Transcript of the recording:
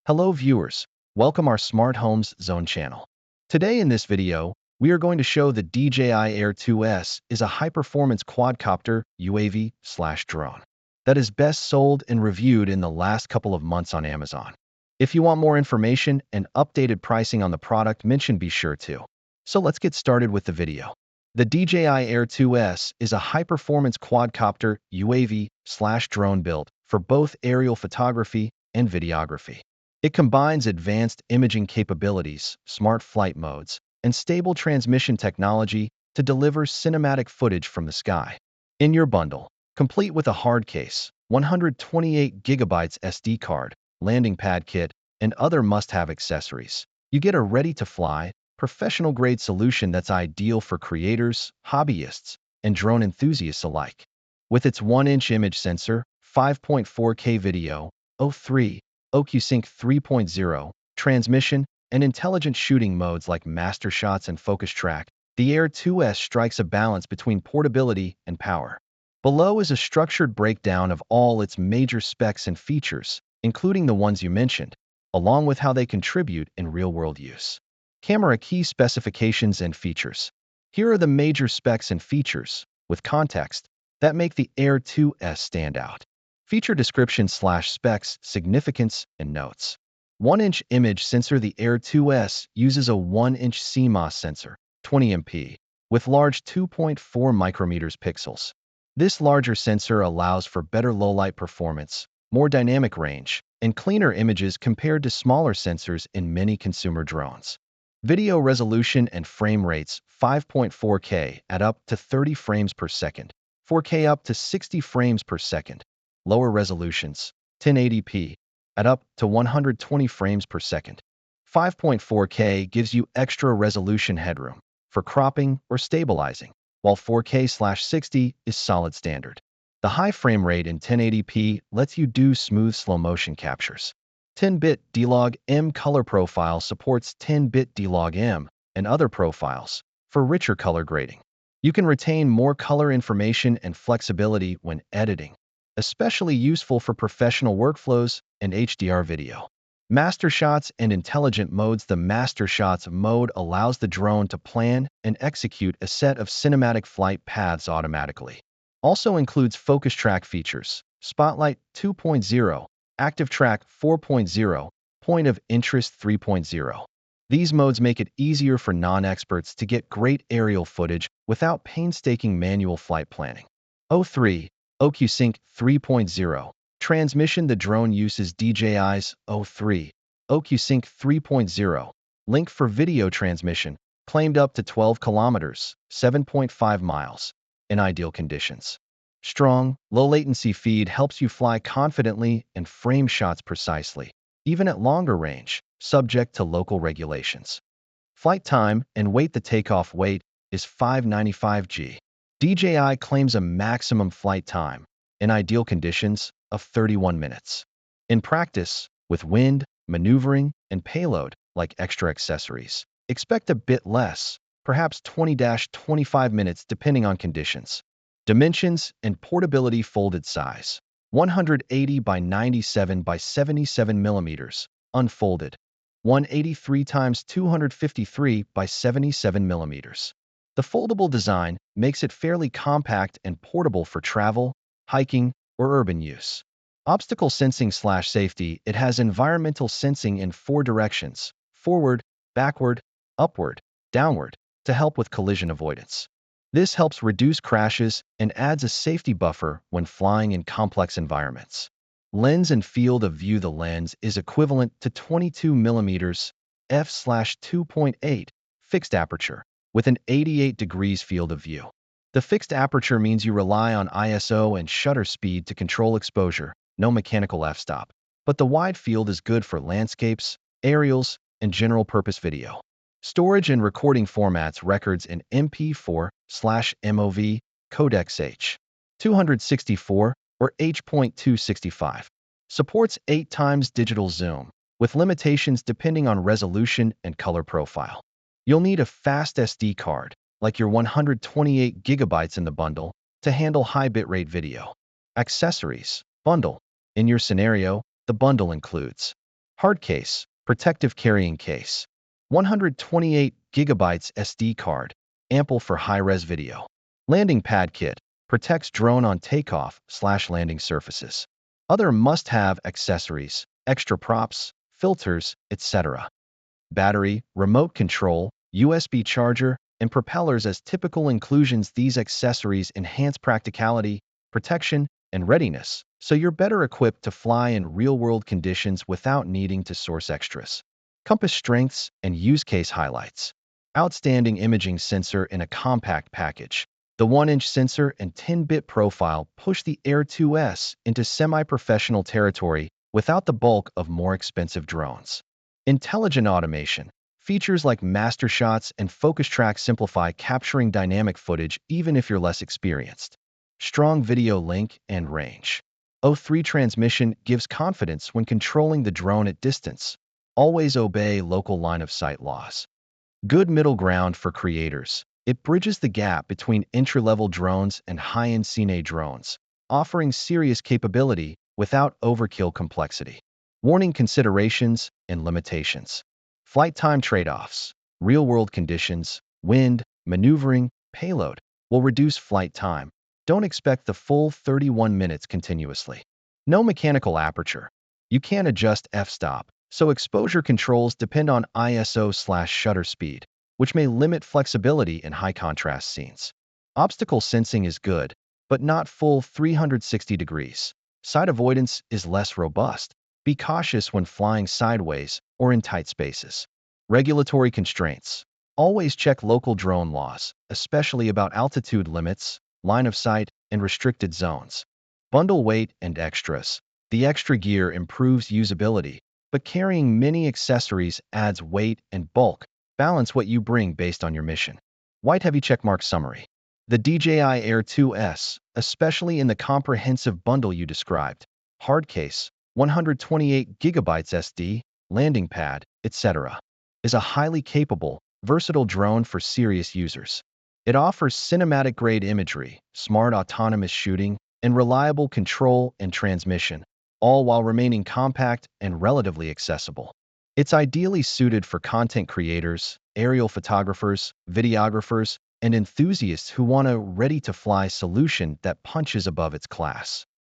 Hello viewers, welcome our Smart Homes Zone channel. Today in this video, we are going to show the DJI Air 2S is a high-performance quadcopter UAV/drone that is best sold and reviewed in the last couple of months on Amazon. If you want more information and updated pricing on the product mentioned, be sure to. So let's get started with the video. The DJI Air 2S is a high-performance quadcopter UAV/drone built for both aerial photography and videography. It combines advanced imaging capabilities, smart flight modes, and stable transmission technology to deliver cinematic footage from the sky. In your bundle, complete with a hard case, 128 GB SD card, landing pad kit, and other must-have accessories, you get a ready-to-fly, professional-grade solution that's ideal for creators, hobbyists, and drone enthusiasts alike. With its 1-inch image sensor, 5.4K video, 03, OcuSync 3.0, transmission, and intelligent shooting modes like MasterShots and FocusTrack, the Air 2S strikes a balance between portability and power. Below is a structured breakdown of all its major specs and features, including the ones you mentioned, along with how they contribute in real-world use. Camera key specifications and features. Here are the major specs and features, with context, that make the Air 2S stand out. Feature description/specs, significance, and notes. 1-inch image sensor. The Air 2S uses a 1-inch CMOS sensor, 20 MP, with large 2.4 micrometers pixels. This larger sensor allows for better low-light performance, more dynamic range, and cleaner images compared to smaller sensors in many consumer drones. Video resolution and frame rates, 5.4K at up to 30 frames per second, 4K up to 60 frames per second. Lower resolutions, 1080p, at up to 120 frames per second. 5.4K gives you extra resolution headroom for cropping or stabilizing, while 4K/60 is solid standard. The high frame rate in 1080p lets you do smooth slow-motion captures. 10-bit D-Log-M color profile supports 10-bit D-Log-M and other profiles for richer color grading. You can retain more color information and flexibility when editing, especially useful for professional workflows and HDR video. MasterShots and intelligent modes. The MasterShots mode allows the drone to plan and execute a set of cinematic flight paths automatically. Also includes FocusTrack features, Spotlight 2.0, Active Track 4.0, Point of Interest 3.0. These modes make it easier for non-experts to get great aerial footage without painstaking manual flight planning. 03. OcuSync 3.0. Transmission. The drone uses DJI's 03. OcuSync 3.0. Link for video transmission, claimed up to 12 kilometers, 7.5 miles, in ideal conditions. Strong, low-latency feed helps you fly confidently and frame shots precisely, even at longer range, subject to local regulations. Flight time and weight. The takeoff weight is 595 g. DJI claims a maximum flight time, in ideal conditions, of 31 minutes. In practice, with wind, maneuvering, and payload, like extra accessories, expect a bit less, perhaps 20-25 minutes depending on conditions. Dimensions and portability. Folded size, 180 by 97 by 77 millimeters, unfolded, 183 x 253 by 77 millimeters. The foldable design makes it fairly compact and portable for travel, hiking, or urban use. Obstacle sensing/safety. It has environmental sensing in 4 directions, forward, backward, upward, downward, to help with collision avoidance. This helps reduce crashes and adds a safety buffer when flying in complex environments. Lens and field of view. The lens is equivalent to 22 mm f/2.8 fixed aperture, with an 88 degrees field of view. The fixed aperture means you rely on ISO and shutter speed to control exposure, no mechanical f-stop. But the wide field is good for landscapes, aerials, and general-purpose video. Storage and recording formats. Records in MP4/MOV, codecs H.264 or H.265. Supports 8x digital zoom, with limitations depending on resolution and color profile. You'll need a fast SD card, like your 128 GB in the bundle, to handle high bitrate video. Accessories. Bundle. In your scenario, the bundle includes Hard case, protective carrying case. 128 gigabytes SD card, ample for high-res video. Landing pad kit, protects drone on takeoff/landing surfaces. Other must-have accessories, extra props, filters, etc. Battery, remote control, USB charger, and propellers as typical inclusions. These accessories enhance practicality, protection, and readiness, so you're better equipped to fly in real-world conditions without needing to source extras. Compass strengths and use case highlights. Outstanding imaging sensor in a compact package. The 1-inch sensor and 10-bit profile push the Air 2S into semi-professional territory without the bulk of more expensive drones. Intelligent automation. Features like MasterShots and FocusTrack simplify capturing dynamic footage even if you're less experienced. Strong video link and range. O3 transmission gives confidence when controlling the drone at distance. Always obey local line-of-sight laws. Good middle ground for creators. It bridges the gap between entry-level drones and high-end cine drones, offering serious capability without overkill complexity. Warning considerations and limitations. Flight time trade-offs. Real-world conditions, wind, maneuvering, payload will reduce flight time. Don't expect the full 31 minutes continuously. No mechanical aperture. You can't adjust f-stop, so exposure controls depend on ISO/shutter speed, which may limit flexibility in high-contrast scenes. Obstacle sensing is good, but not full 360 degrees. Side avoidance is less robust. Be cautious when flying sideways or in tight spaces. Regulatory constraints. Always check local drone laws, especially about altitude limits, line of sight, and restricted zones. Bundle weight and extras. The extra gear improves usability, but carrying many accessories adds weight and bulk. Balance what you bring based on your mission. White heavy checkmark summary. The DJI Air 2S, especially in the comprehensive bundle you described, hard case, 128 gigabytes SD, landing pad, etc., is a highly capable, versatile drone for serious users. It offers cinematic-grade imagery, smart autonomous shooting, and reliable control and transmission, all while remaining compact and relatively accessible. It's ideally suited for content creators, aerial photographers, videographers, and enthusiasts who want a ready-to-fly solution that punches above its class.